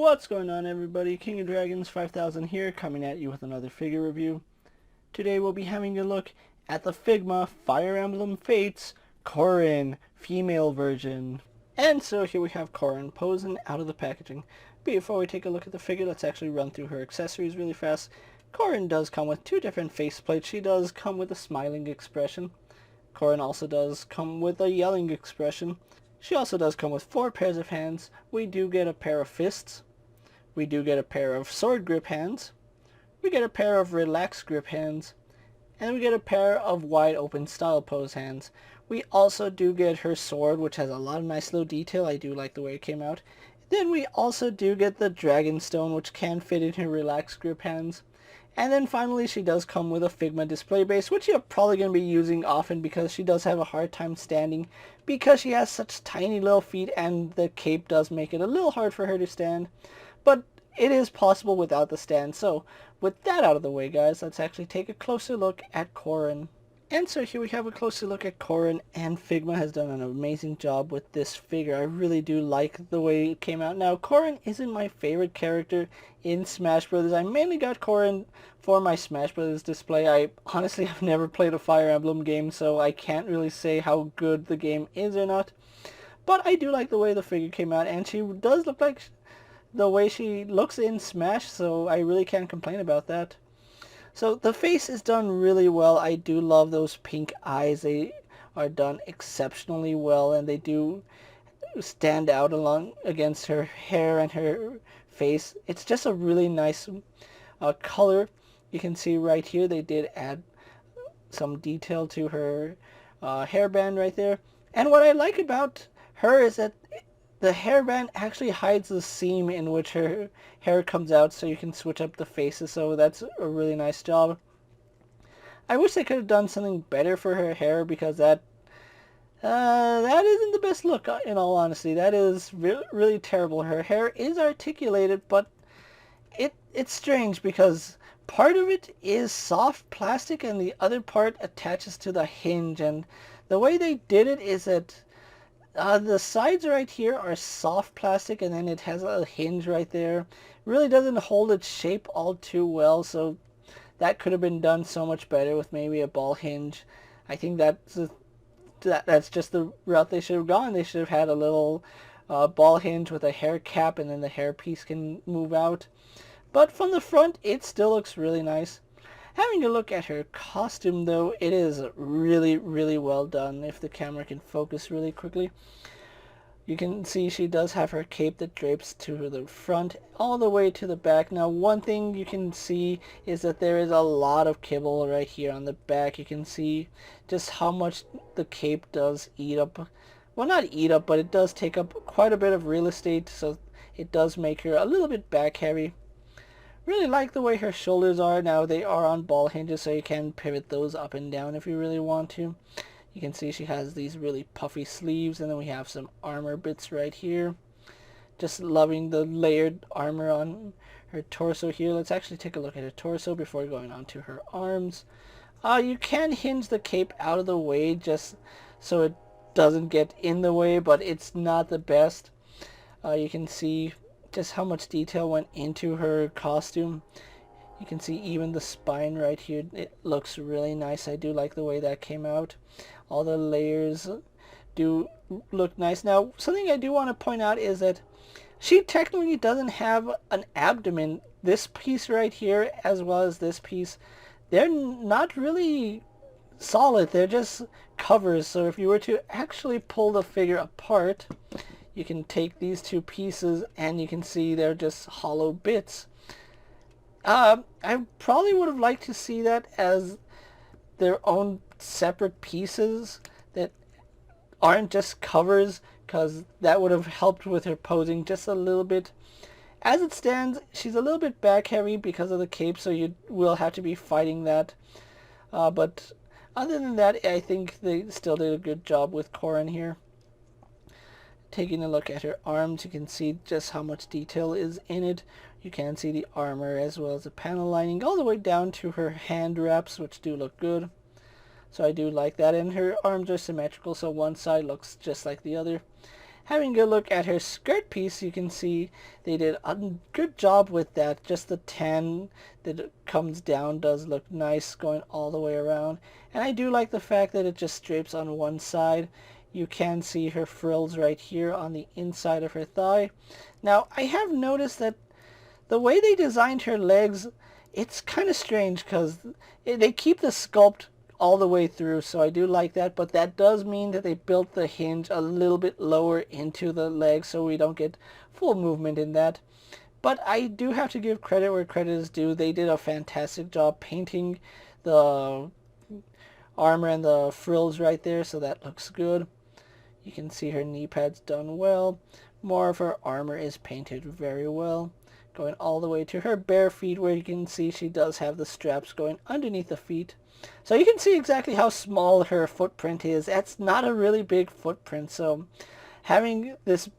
What's going on, everybody? King of Dragons 5000 here, coming at you with another figure review. Today we'll be having a look at the Figma Fire Emblem Fates Corrin female version. And so here we have Corrin posing out of the packaging. Before we take a look at the figure, let's actually run through her accessories really fast. Corrin does come with two different faceplates. She does come with a smiling expression. Corrin also does come with a yelling expression. She also does come with 4 pairs of hands. We do get a pair of fists. We do get a pair of sword grip hands. We get a pair of relaxed grip hands. And we get a pair of wide open style pose hands. We also do get her sword, which has a lot of nice little detail. I do like the way it came out. Then we also do get the dragon stone, which can fit in her relaxed grip hands. And then finally she does come with a Figma display base, which you're probably going to be using often because she does have a hard time standing because she has such tiny little feet, and the cape does make it a little hard for her to stand. But it is possible without the stand. So with that out of the way, guys, let's actually take a closer look at Corrin. And so here we have a closer look at Corrin, and Figma has done an amazing job with this figure. I really do like the way it came out. Now, Corrin isn't my favorite character in Smash Brothers. I mainly got Corrin for my Smash Brothers display. I honestly have never played a Fire Emblem game, so I can't really say how good the game is or not. But I do like the way the figure came out, and she does look like the way she looks in Smash, so I really can't complain about that. So the face is done really well. I do love those pink eyes. They are done exceptionally well, and they do stand out along against her hair and her face. It's just a really nice color. You can see right here they did add some detail to her hairband right there. And what I like about her is that the hairband actually hides the seam in which her hair comes out, so you can switch up the faces, so that's a really nice job. I wish they could have done something better for her hair, because that isn't the best look, in all honesty. That is really terrible. Her hair is articulated, but it's strange because part of it is soft plastic and the other part attaches to the hinge, and the way they did it is that the sides right here are soft plastic, and then it has a hinge right there. Really doesn't hold its shape all too well, so that could have been done so much better with maybe a ball hinge. I think that's just the route they should have gone. They should have had a little ball hinge with a hair cap, and then the hair piece can move out. But from the front, it still looks really nice. Having a look at her costume, though, it is really, really well done. If the camera can focus really quickly, you can see she does have her cape that drapes to the front all the way to the back. Now, one thing you can see is that there is a lot of kibble right here on the back. You can see just how much the cape does eat up. Well, not eat up, but it does take up quite a bit of real estate, so it does make her a little bit back heavy. Really like the way her shoulders are. Now they are on ball hinges, so you can pivot those up and down if you really want to. You can see she has these really puffy sleeves, and then we have some armor bits right here. Just loving the layered armor on her torso here. Let's actually take a look at her torso before going on to her arms. You can hinge the cape out of the way just so it doesn't get in the way, but it's not the best. You can see just how much detail went into her costume. You can see even the spine right here. It looks really nice. I do like the way that came out. All the layers do look nice. Now, something I do want to point out is that she technically doesn't have an abdomen. This piece right here, as well as this piece, they're not really solid. They're just covers. So if you were to actually pull the figure apart, you can take these two pieces and you can see they're just hollow bits. I probably would have liked to see that as their own separate pieces that aren't just covers, because that would have helped with her posing just a little bit. As it stands, she's a little bit back heavy because of the cape, so you will have to be fighting that. But other than that, I think they still did a good job with Corrin here. Taking a look at her arms, you can see just how much detail is in it. You can see the armor as well as the panel lining all the way down to her hand wraps, which do look good. So I do like that, and her arms are symmetrical, so one side looks just like the other. Having a look at her skirt piece, you can see they did a good job with that. Just the tan that comes down does look nice going all the way around. And I do like the fact that it just drapes on one side. You can see her frills right here on the inside of her thigh. Now, I have noticed that the way they designed her legs, it's kind of strange because they keep the sculpt all the way through, so I do like that, but that does mean that they built the hinge a little bit lower into the leg so we don't get full movement in that. But I do have to give credit where credit is due. They did a fantastic job painting the armor and the frills right there, so that looks good. You can see her knee pads done well. More of her armor is painted very well, going all the way to her bare feet, where you can see she does have the straps going underneath the feet. So you can see exactly how small her footprint is. That's not a really big footprint, so having this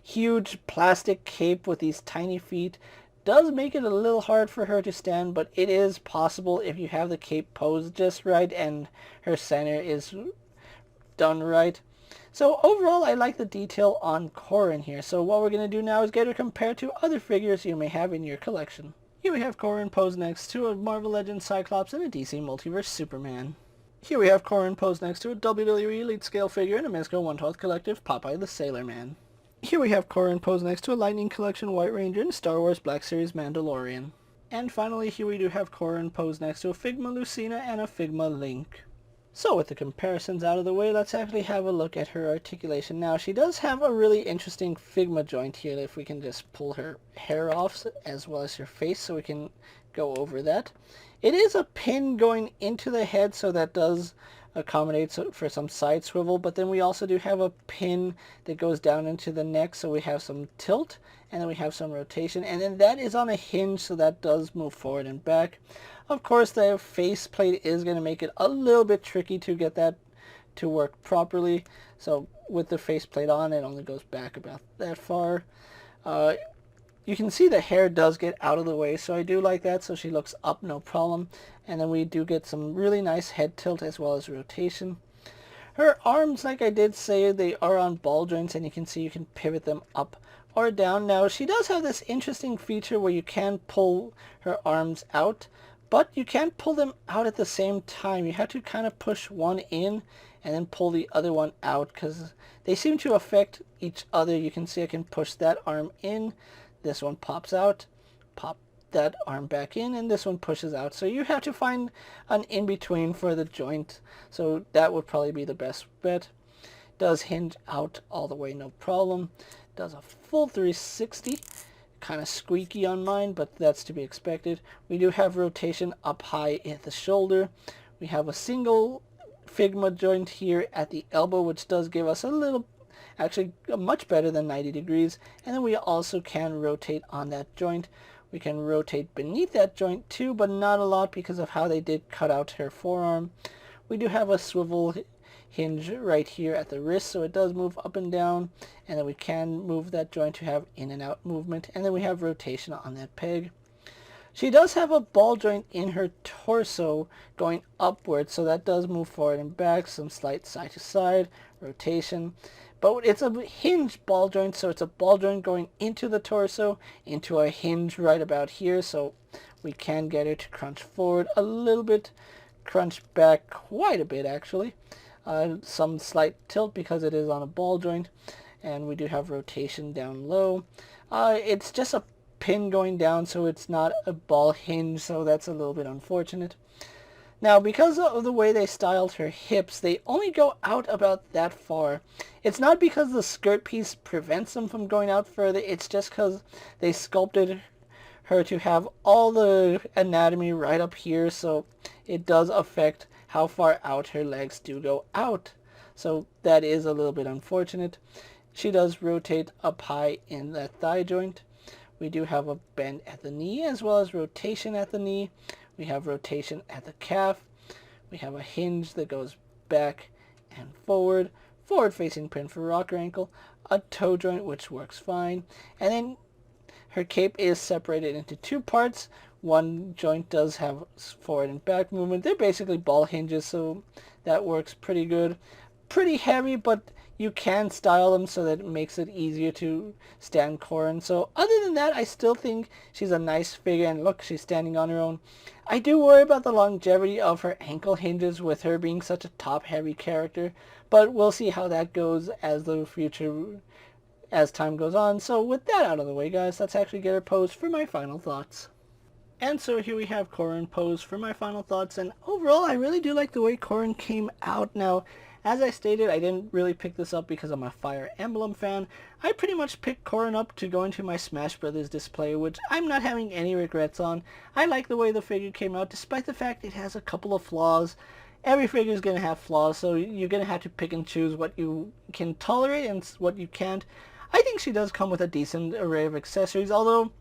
huge plastic cape with these tiny feet does make it a little hard for her to stand, but it is possible if you have the cape posed just right and her center is done right. So overall, I like the detail on Corrin here. So what we're going to do now is get her compared to other figures you may have in your collection. Here we have Corrin posed next to a Marvel Legends Cyclops and a DC Multiverse Superman. Here we have Corrin posed next to a WWE Elite Scale figure and a Mezco 1/12 Collective Popeye the Sailor Man. Here we have Corrin posed next to a Lightning Collection White Ranger and Star Wars Black Series Mandalorian. And finally, here we do have Corrin posed next to a Figma Lucina and a Figma Link. So with the comparisons out of the way, let's actually have a look at her articulation. Now, she does have a really interesting Figma joint here, if we can just pull her hair off as well as her face so we can go over that. It is a pin going into the head, so that does accommodate for some side swivel, but then we also do have a pin that goes down into the neck, so we have some tilt, and then we have some rotation, and then that is on a hinge, so that does move forward and back. Of course, the face plate is going to make it a little bit tricky to get that to work properly, so with the face plate on, it only goes back about that far. You can see the hair does get out of the way, so I do like that, so she looks up no problem. And then we do get some really nice head tilt as well as rotation. Her arms, like I did say, they are on ball joints, and you can see you can pivot them up or down. Now, she does have this interesting feature where you can pull her arms out, but you can't pull them out at the same time. You have to kind of push one in and then pull the other one out because they seem to affect each other. You can see I can push that arm in. This one pops out, pop that arm back in, and this one pushes out. So you have to find an in-between for the joint. So that would probably be the best bet. Does hinge out all the way, no problem. Does a full 360. Kind of squeaky on mine, but that's to be expected. We do have rotation up high at the shoulder. We have a single Figma joint here at the elbow, which does give us a little, actually much better than 90 degrees. And then we also can rotate on that joint. We can rotate beneath that joint too, but not a lot because of how they did cut out her forearm. We do have a swivel hinge right here at the wrist, so it does move up and down, and then we can move that joint to have in and out movement, and then we have rotation on that peg. She does have a ball joint in her torso going upwards, so that does move forward and back, some slight side to side rotation, but it's a hinge ball joint, so it's a ball joint going into the torso, into a hinge right about here, so we can get her to crunch forward a little bit, crunch back quite a bit actually. Some slight tilt because it is on a ball joint, and we do have rotation down low. It's just a pin going down, so it's not a ball hinge, so that's a little bit unfortunate. Now, because of the way they styled her hips, they only go out about that far. It's not because the skirt piece prevents them from going out further, it's just because they sculpted her to have all the anatomy right up here, so it does affect how far out her legs do go out. So that is a little bit unfortunate. She does rotate up high in that thigh joint. We do have a bend at the knee as well as rotation at the knee. We have rotation at the calf. We have a hinge that goes back and forward. Forward facing pin for rocker ankle. A toe joint which works fine. And then her cape is separated into two parts. One joint does have forward and back movement. They're basically ball hinges, so that works pretty good. Pretty heavy, but you can style them so that it makes it easier to stand Corrin. So other than that, I still think she's a nice figure, and look, she's standing on her own. I do worry about the longevity of her ankle hinges with her being such a top-heavy character, but we'll see how that goes as time goes on. So with that out of the way, guys, let's actually get her posed for my final thoughts. And so here we have Corrin posed for my final thoughts, and overall I really do like the way Corrin came out. Now, as I stated, I didn't really pick this up because I'm a Fire Emblem fan. I pretty much picked Corrin up to go into my Smash Brothers display, which I'm not having any regrets on. I like the way the figure came out, despite the fact it has a couple of flaws. Every figure is going to have flaws, so you're going to have to pick and choose what you can tolerate and what you can't. I think she does come with a decent array of accessories, although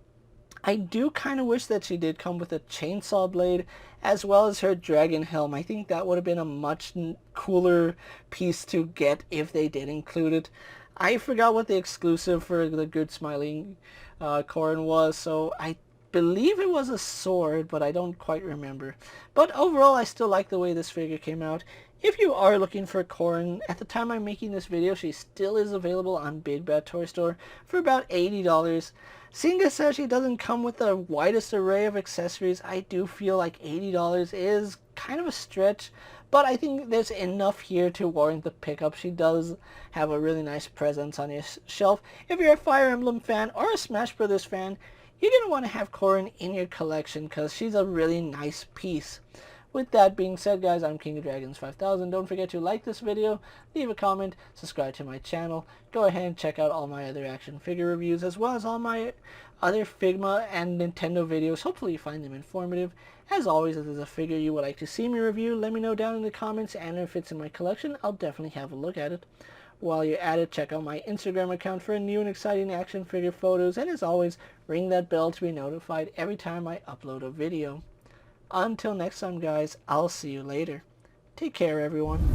I do kind of wish that she did come with a chainsaw blade as well as her dragon helm. I think that would have been a much cooler piece to get if they did include it. I forgot what the exclusive for the Good Smiling Corrin was, so I believe it was a sword, but I don't quite remember. But overall, I still like the way this figure came out. If you are looking for Corrin, at the time I'm making this video, she still is available on Big Bad Toy Store for about $80. Seeing as she doesn't come with the widest array of accessories, I do feel like $80 is kind of a stretch, but I think there's enough here to warrant the pickup. She does have a really nice presence on your shelf. If you're a Fire Emblem fan or a Smash Brothers fan, you're going to want to have Corrin in your collection because she's a really nice piece. With that being said, guys, I'm KingofDragons 5000. Don't forget to like this video, leave a comment, subscribe to my channel. Go ahead and check out all my other action figure reviews as well as all my other Figma and Nintendo videos. Hopefully you find them informative. As always, if there's a figure you would like to see me review, let me know down in the comments, and if it's in my collection, I'll definitely have a look at it. While you're at it, check out my Instagram account for new and exciting action figure photos, and as always, ring that bell to be notified every time I upload a video. Until next time, guys, I'll see you later. Take care, everyone.